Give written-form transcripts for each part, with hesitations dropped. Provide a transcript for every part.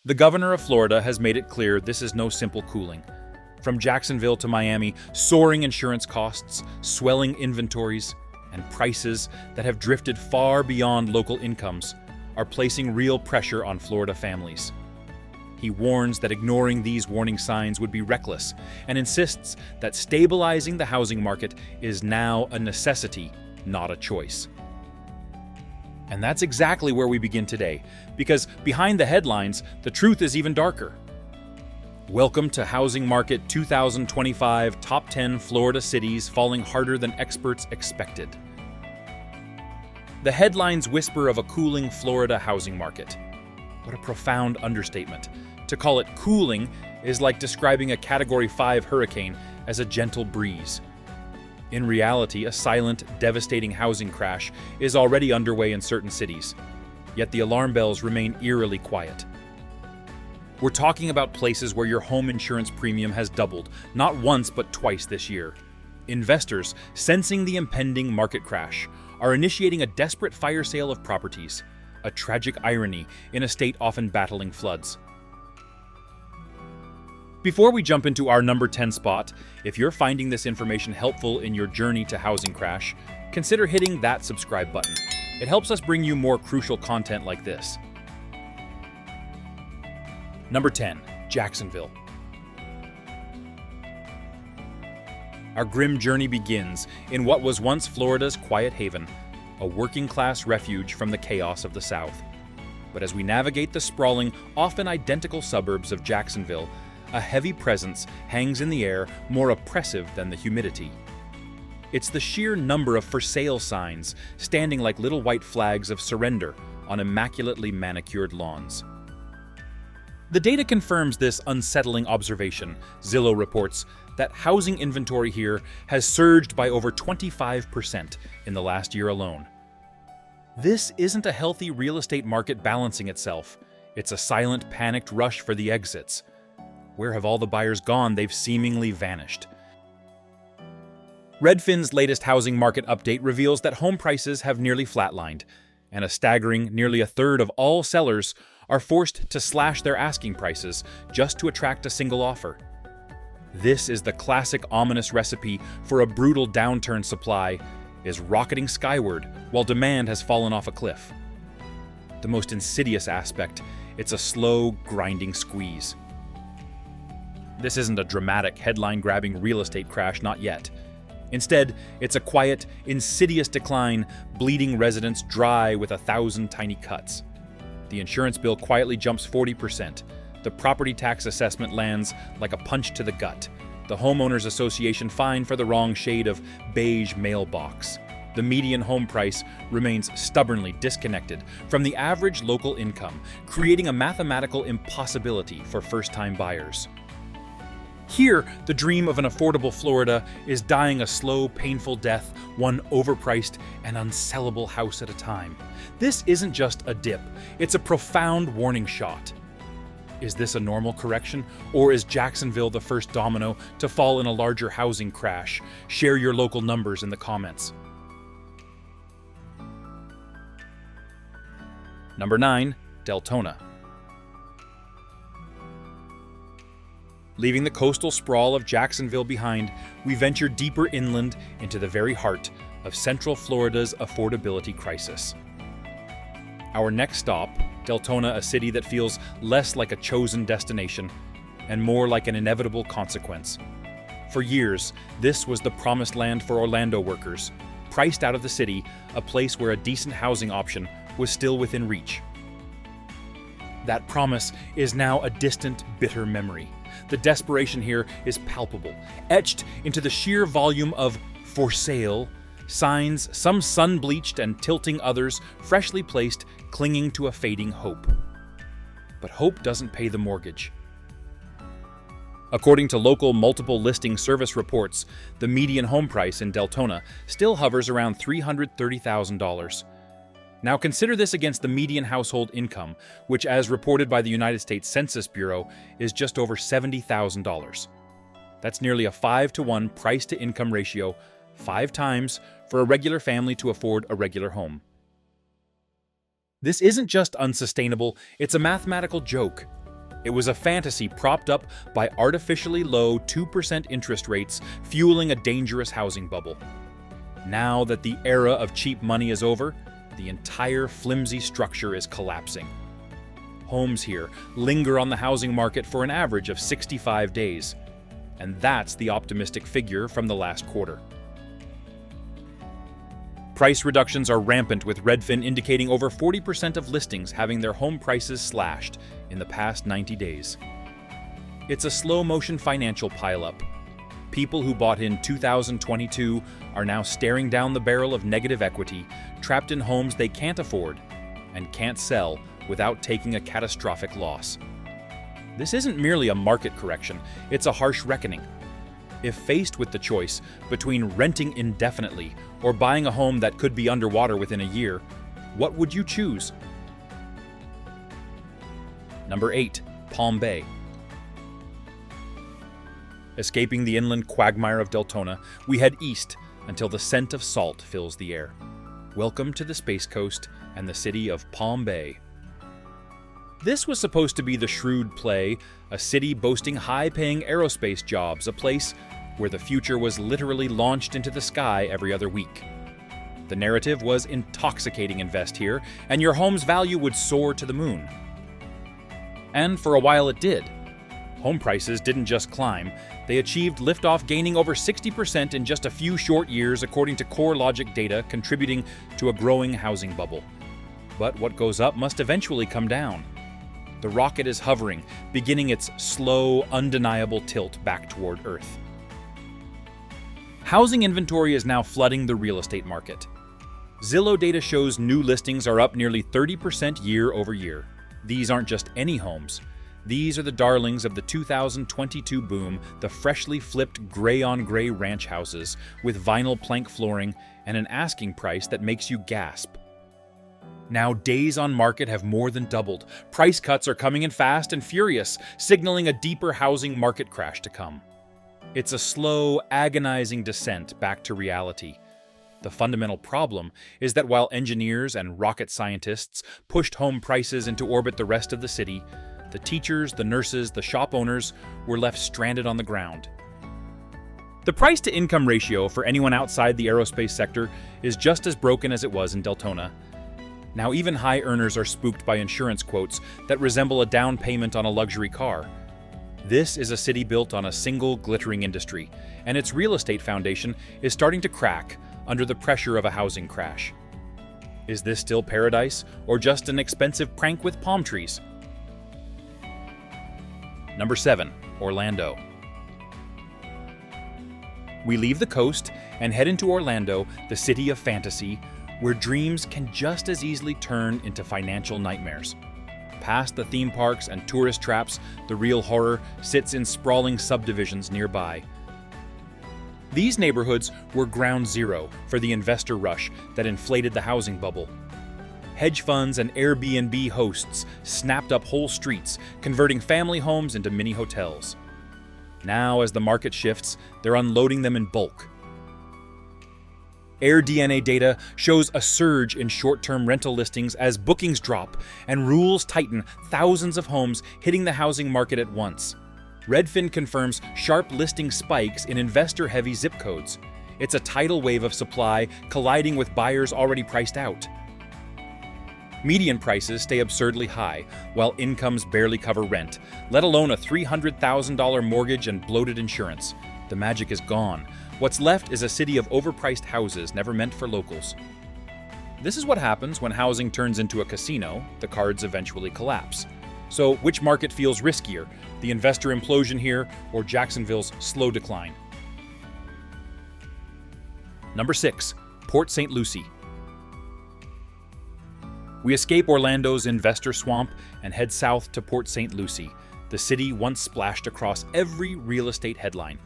The governor of Florida has made it clear this is no simple cooling. From Jacksonville to Miami, soaring insurance costs, swelling inventories, and prices that have drifted far beyond local incomes are placing real pressure on Florida families. He warns that ignoring these warning signs would be reckless and insists that stabilizing the housing market is now a necessity, not a choice. And that's exactly where we begin today, because behind the headlines, the truth is even darker. Welcome to Housing Market 2025 Top 10 Florida Cities Falling Harder Than Experts Expected. The headlines whisper of a cooling Florida housing market. What a profound understatement. To call it cooling is like describing a Category 5 hurricane as a gentle breeze. In reality, a silent, devastating housing crash is already underway in certain cities, yet the alarm bells remain eerily quiet. We're talking about places where your home insurance premium has doubled, not once but twice this year. Investors, sensing the impending market crash, are initiating a desperate fire sale of properties, a tragic irony in a state often battling floods. Before we jump into our number 10 spot, if you're finding this information helpful in your journey to housing crash, consider hitting that subscribe button. It helps us bring you more crucial content like this. Number 10, Jacksonville. Our grim journey begins in what was once Florida's quiet haven, a working-class refuge from the chaos of the South. But as we navigate the sprawling, often identical suburbs of Jacksonville, a heavy presence hangs in the air, more oppressive than the humidity. It's the sheer number of for sale signs standing like little white flags of surrender on immaculately manicured lawns. The data confirms this unsettling observation. Zillow reports that housing inventory here has surged by over 25% in the last year alone. This isn't a healthy real estate market balancing itself. It's a silent, panicked rush for the exits. Where have all the buyers gone? They've seemingly vanished. Redfin's latest housing market update reveals that home prices have nearly flatlined, and a staggering nearly a third of all sellers are forced to slash their asking prices just to attract a single offer. This is the classic ominous recipe for a brutal downturn. Supply is rocketing skyward while demand has fallen off a cliff. The most insidious aspect, it's a slow, grinding squeeze. This isn't a dramatic, headline-grabbing real estate crash, not yet. Instead, it's a quiet, insidious decline, bleeding residents dry with 1,000 tiny cuts. The insurance bill quietly jumps 40%. The property tax assessment lands like a punch to the gut. The homeowners association fine for the wrong shade of beige mailbox. The median home price remains stubbornly disconnected from the average local income, creating a mathematical impossibility for first-time buyers. Here, the dream of an affordable Florida is dying a slow, painful death, one overpriced and unsellable house at a time. This isn't just a dip, it's a profound warning shot. Is this a normal correction, or is Jacksonville the first domino to fall in a larger housing crash? Share your local numbers in the comments. Number 9, Deltona. Leaving the coastal sprawl of Jacksonville behind, we venture deeper inland into the very heart of Central Florida's affordability crisis. Our next stop, Deltona, a city that feels less like a chosen destination and more like an inevitable consequence. For years, this was the promised land for Orlando workers, priced out of the city, a place where a decent housing option was still within reach. That promise is now a distant, bitter memory. The desperation here is palpable, etched into the sheer volume of "for sale" signs, some sun-bleached and tilting, others freshly placed, clinging to a fading hope. But hope doesn't pay the mortgage. According to local multiple listing service reports, the median home price in Deltona still hovers around $330,000. Now consider this against the median household income, which, as reported by the United States Census Bureau, is just over $70,000. That's nearly a 5-to-1 price-to-income ratio, 5 times for a regular family to afford a regular home. This isn't just unsustainable, it's a mathematical joke. It was a fantasy propped up by artificially low 2% interest rates, fueling a dangerous housing bubble. Now that the era of cheap money is over, the entire flimsy structure is collapsing. Homes here linger on the housing market for an average of 65 days, and that's the optimistic figure from the last quarter. Price reductions are rampant, with Redfin indicating over 40% of listings having their home prices slashed in the past 90 days. It's a slow-motion financial pileup. People who bought in 2022 are now staring down the barrel of negative equity, trapped in homes they can't afford and can't sell without taking a catastrophic loss. This isn't merely a market correction, it's a harsh reckoning. If faced with the choice between renting indefinitely or buying a home that could be underwater within a year, what would you choose? Number 8. Palm Bay. Escaping the inland quagmire of Deltona, we head east until the scent of salt fills the air. Welcome to the Space Coast and the city of Palm Bay. This was supposed to be the shrewd play, a city boasting high-paying aerospace jobs, a place where the future was literally launched into the sky every other week. The narrative was intoxicating: invest here, and your home's value would soar to the moon. And for a while it did. Home prices didn't just climb, they achieved liftoff, gaining over 60% in just a few short years, according to CoreLogic data, contributing to a growing housing bubble. But what goes up must eventually come down. The rocket is hovering, beginning its slow, undeniable tilt back toward Earth. Housing inventory is now flooding the real estate market. Zillow data shows new listings are up nearly 30% year over year. These aren't just any homes. These are the darlings of the 2022 boom, the freshly flipped gray-on-gray ranch houses with vinyl plank flooring and an asking price that makes you gasp. Now days on market have more than doubled. Price cuts are coming in fast and furious, signaling a deeper housing market crash to come. It's a slow, agonizing descent back to reality. The fundamental problem is that while engineers and rocket scientists pushed home prices into orbit the rest of the city, the teachers, the nurses, the shop owners were left stranded on the ground. The price-to-income ratio for anyone outside the aerospace sector is just as broken as it was in Deltona. Now even high earners are spooked by insurance quotes that resemble a down payment on a luxury car. This is a city built on a single glittering industry, and its real estate foundation is starting to crack under the pressure of a housing crash. Is this still paradise, or just an expensive prank with palm trees? Number 7. Orlando. We leave the coast and head into Orlando, the city of fantasy, where dreams can just as easily turn into financial nightmares. Past the theme parks and tourist traps, the real horror sits in sprawling subdivisions nearby. These neighborhoods were ground zero for the investor rush that inflated the housing bubble. Hedge funds and Airbnb hosts snapped up whole streets, converting family homes into mini hotels. Now, as the market shifts, they're unloading them in bulk. AirDNA data shows a surge in short-term rental listings as bookings drop and rules tighten, thousands of homes hitting the housing market at once. Redfin confirms sharp listing spikes in investor-heavy zip codes. It's a tidal wave of supply colliding with buyers already priced out. Median prices stay absurdly high, while incomes barely cover rent, let alone a $300,000 mortgage and bloated insurance. The magic is gone. What's left is a city of overpriced houses never meant for locals. This is what happens when housing turns into a casino. The cards eventually collapse. So which market feels riskier, the investor implosion here or Jacksonville's slow decline? Number 6. Port St. Lucie. We escape Orlando's investor swamp and head south to Port St. Lucie, the city once splashed across every real estate headline.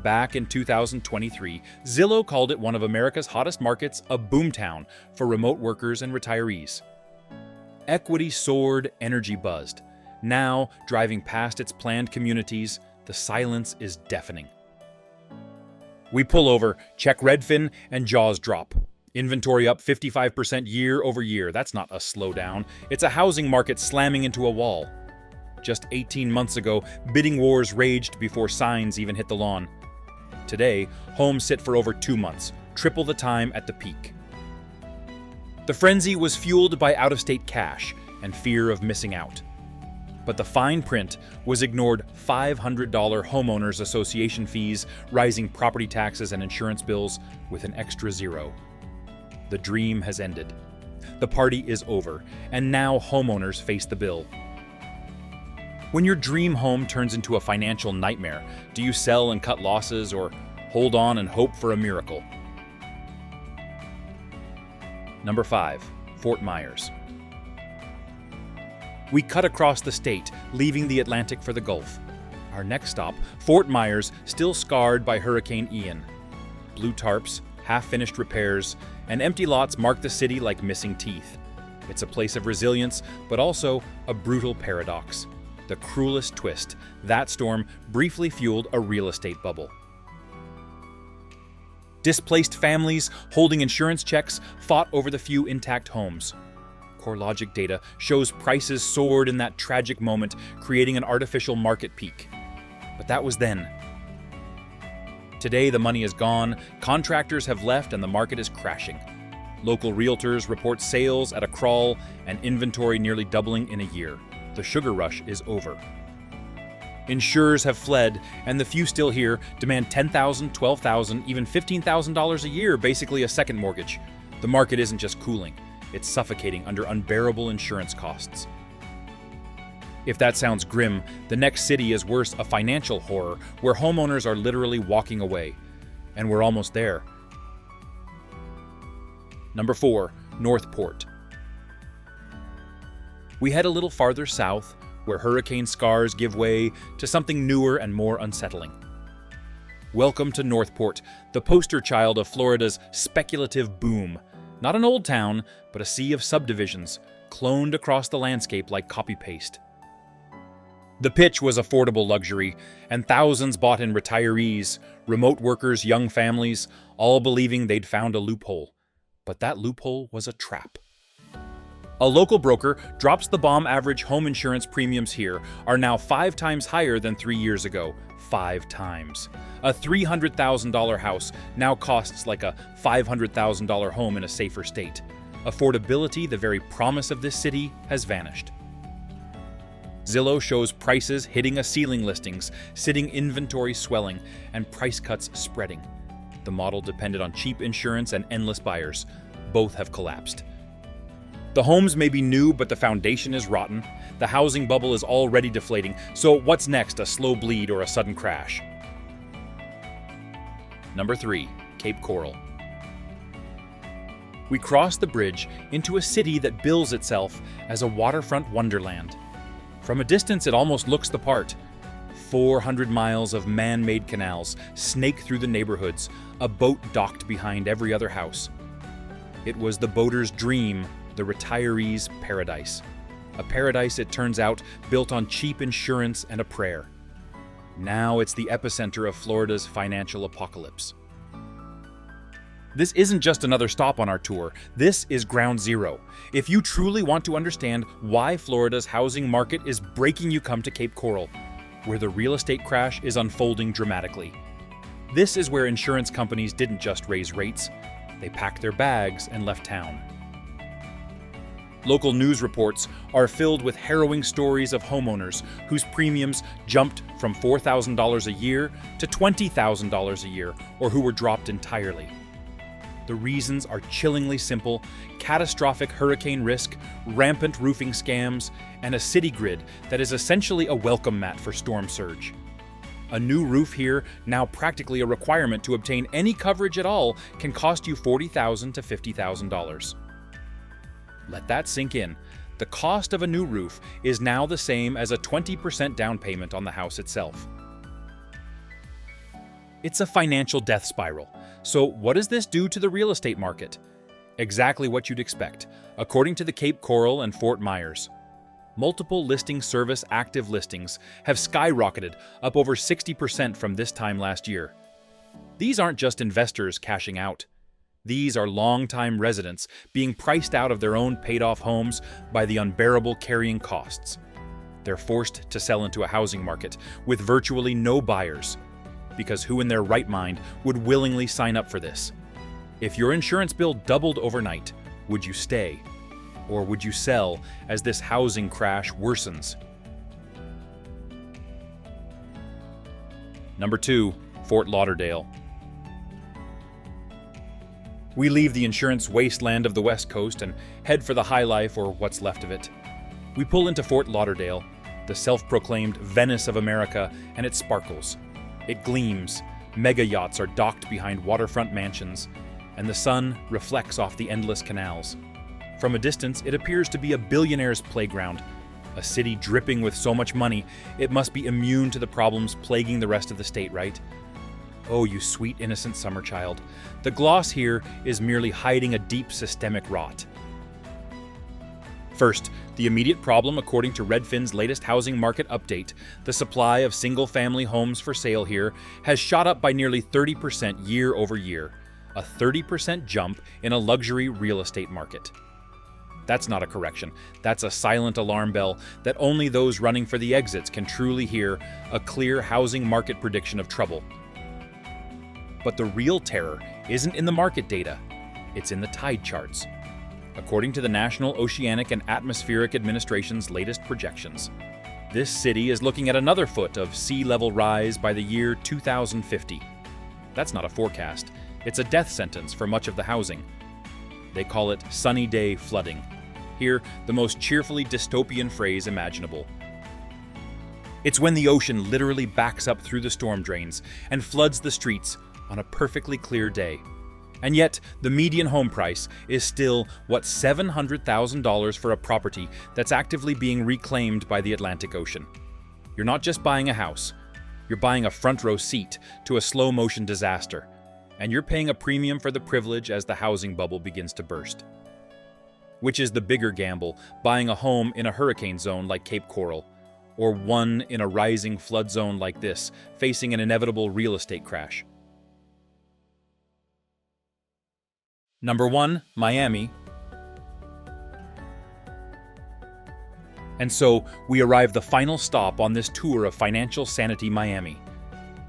Back in 2023, Zillow called it one of America's hottest markets, a boomtown for remote workers and retirees. Equity soared, energy buzzed. Now, driving past its planned communities, the silence is deafening. We pull over, check Redfin, and jaws drop. Inventory up 55% year over year. That's not a slowdown. It's a housing market slamming into a wall. Just 18 months ago, bidding wars raged before signs even hit the lawn. Today, homes sit for over 2 months, triple the time at the peak. The frenzy was fueled by out-of-state cash and fear of missing out. But the fine print was ignored: $500 homeowners association fees, rising property taxes and insurance bills with an extra zero. The dream has ended. The party is over, and now homeowners face the bill. When your dream home turns into a financial nightmare, do you sell and cut losses, or hold on and hope for a miracle? Number 5. Fort Myers. We cut across the state, leaving the Atlantic for the Gulf. Our next stop, Fort Myers, still scarred by Hurricane Ian. Blue tarps, half-finished repairs, and empty lots mark the city like missing teeth. It's a place of resilience, but also a brutal paradox. The cruelest twist: that storm briefly fueled a real estate bubble. Displaced families holding insurance checks fought over the few intact homes. CoreLogic data shows prices soared in that tragic moment, creating an artificial market peak. But that was then. Today, the money is gone, contractors have left, and the market is crashing. Local realtors report sales at a crawl and inventory nearly doubling in a year. The sugar rush is over. Insurers have fled, and the few still here demand $10,000, $12,000, even $15,000 a year, basically a second mortgage. The market isn't just cooling. It's suffocating under unbearable insurance costs. If that sounds grim, the next city is worse: a financial horror where homeowners are literally walking away. And we're almost there. Number 4. Northport. We head a little farther south, where hurricane scars give way to something newer and more unsettling. Welcome to Northport, the poster child of Florida's speculative boom. Not an old town, but a sea of subdivisions, cloned across the landscape like copy-paste. The pitch was affordable luxury, and thousands bought in: retirees, remote workers, young families, all believing they'd found a loophole. But that loophole was a trap. A local broker drops the bomb: average home insurance premiums here are now 5 times higher than 3 years ago. 5 times. A $300,000 house now costs like a $500,000 home in a safer state. Affordability, the very promise of this city, has vanished. Zillow shows prices hitting a ceiling: listings, sitting inventory swelling, and price cuts spreading. The model depended on cheap insurance and endless buyers. Both have collapsed. The homes may be new, but the foundation is rotten. The housing bubble is already deflating. So what's next? A slow bleed or a sudden crash? Number 3. Cape Coral. We cross the bridge into a city that bills itself as a waterfront wonderland. From a distance, it almost looks the part. 400 miles of man-made canals snake through the neighborhoods, a boat docked behind every other house. It was the boater's dream, the retiree's paradise. A paradise, it turns out, built on cheap insurance and a prayer. Now it's the epicenter of Florida's financial apocalypse. This isn't just another stop on our tour. This is ground zero. If you truly want to understand why Florida's housing market is breaking, you come to Cape Coral, where the real estate crash is unfolding dramatically. This is where insurance companies didn't just raise rates. They packed their bags and left town. Local news reports are filled with harrowing stories of homeowners whose premiums jumped from $4,000 a year to $20,000 a year, or who were dropped entirely. The reasons are chillingly simple: catastrophic hurricane risk, rampant roofing scams, and a city grid that is essentially a welcome mat for storm surge. A new roof here, now practically a requirement to obtain any coverage at all, can cost you $40,000 to $50,000. Let that sink in. The cost of a new roof is now the same as a 20% down payment on the house itself. It's a financial death spiral. So what does this do to the real estate market? Exactly what you'd expect, according to the Cape Coral and Fort Myers. Multiple listing service active listings have skyrocketed, up over 60% from this time last year. These aren't just investors cashing out. These are longtime residents being priced out of their own paid-off homes by the unbearable carrying costs. They're forced to sell into a housing market with virtually no buyers, because who in their right mind would willingly sign up for this? If your insurance bill doubled overnight, would you stay? Or would you sell as this housing crash worsens? Number 2, Fort Lauderdale. We leave the insurance wasteland of the West Coast and head for the high life, or what's left of it. We pull into Fort Lauderdale, the self-proclaimed Venice of America, and it sparkles. It gleams, mega yachts are docked behind waterfront mansions, and the sun reflects off the endless canals. From a distance, it appears to be a billionaire's playground, a city dripping with so much money, it must be immune to the problems plaguing the rest of the state, right? Oh, you sweet, innocent summer child. The gloss here is merely hiding a deep systemic rot. First, the immediate problem, according to Redfin's latest housing market update, the supply of single-family homes for sale here has shot up by nearly 30% year over year, a 30% jump in a luxury real estate market. That's not a correction. That's a silent alarm bell that only those running for the exits can truly hear, a clear housing market prediction of trouble. But the real terror isn't in the market data, it's in the tide charts. According to the National Oceanic and Atmospheric Administration's latest projections, this city is looking at another foot of sea level rise by the year 2050. That's not a forecast, it's a death sentence for much of the housing. They call it sunny day flooding. Here, the most cheerfully dystopian phrase imaginable. It's when the ocean literally backs up through the storm drains and floods the streets on a perfectly clear day. And yet, the median home price is still, $700,000 for a property that's actively being reclaimed by the Atlantic Ocean. You're not just buying a house, you're buying a front row seat to a slow-motion disaster. And you're paying a premium for the privilege as the housing bubble begins to burst. Which is the bigger gamble, buying a home in a hurricane zone like Cape Coral, or one in a rising flood zone like this, facing an inevitable real estate crash? Number 1, Miami. And so, we arrive the final stop on this tour of financial sanity Miami.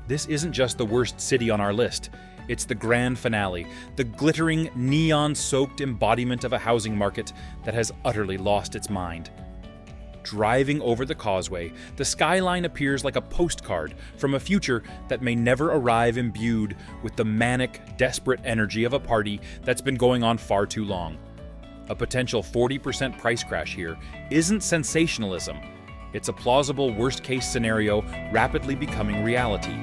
This isn't just the worst city on our list. It's the grand finale, the glittering, neon-soaked embodiment of a housing market that has utterly lost its mind. Driving over the causeway, the skyline appears like a postcard from a future that may never arrive, imbued with the manic, desperate energy of a party that's been going on far too long. A potential 40% price crash here isn't sensationalism. It's a plausible worst-case scenario rapidly becoming reality.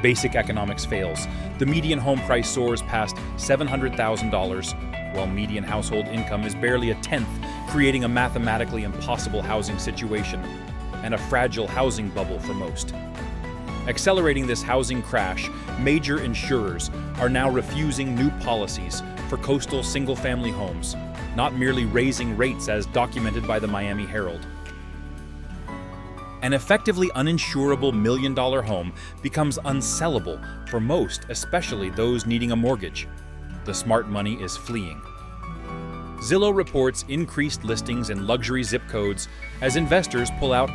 Basic economics fails. The median home price soars past $700,000, while median household income is barely a tenth, creating a mathematically impossible housing situation and a fragile housing bubble for most. Accelerating this housing crash, major insurers are now refusing new policies for coastal single-family homes, not merely raising rates as documented by the Miami Herald. An effectively uninsurable million-dollar home becomes unsellable for most, especially those needing a mortgage. The smart money is fleeing. Zillow reports increased listings in luxury zip codes as investors pull out,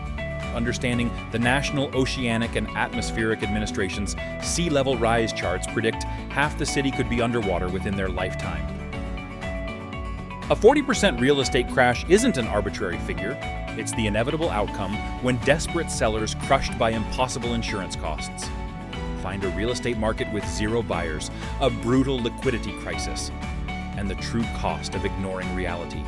understanding the National Oceanic and Atmospheric Administration's sea level rise charts predict half the city could be underwater within their lifetime. A 40% real estate crash isn't an arbitrary figure. It's the inevitable outcome when desperate sellers crushed by impossible insurance costs find a real estate market with zero buyers, a brutal liquidity crisis, and the true cost of ignoring reality.